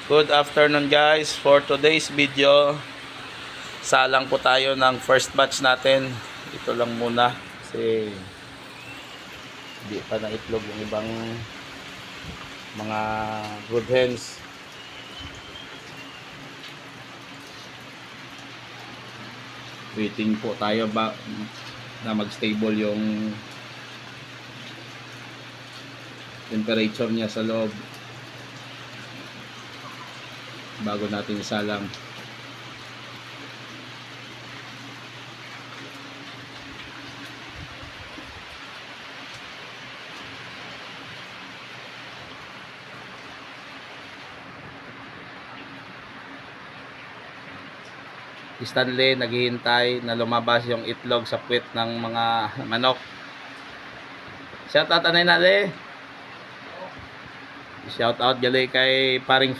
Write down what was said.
Good afternoon guys. For today's video, salang po tayo ng first batch natin. Ito lang muna kasi hindi pa na itlog yung ibang mga brood hens. Waiting po tayo ba na mag-stable yung temperature niya sa loob bago natin isalang. Stanley naghihintay na lumabas yung itlog sa puwet ng mga manok. Shout out anay nale. Shout out gali kay paring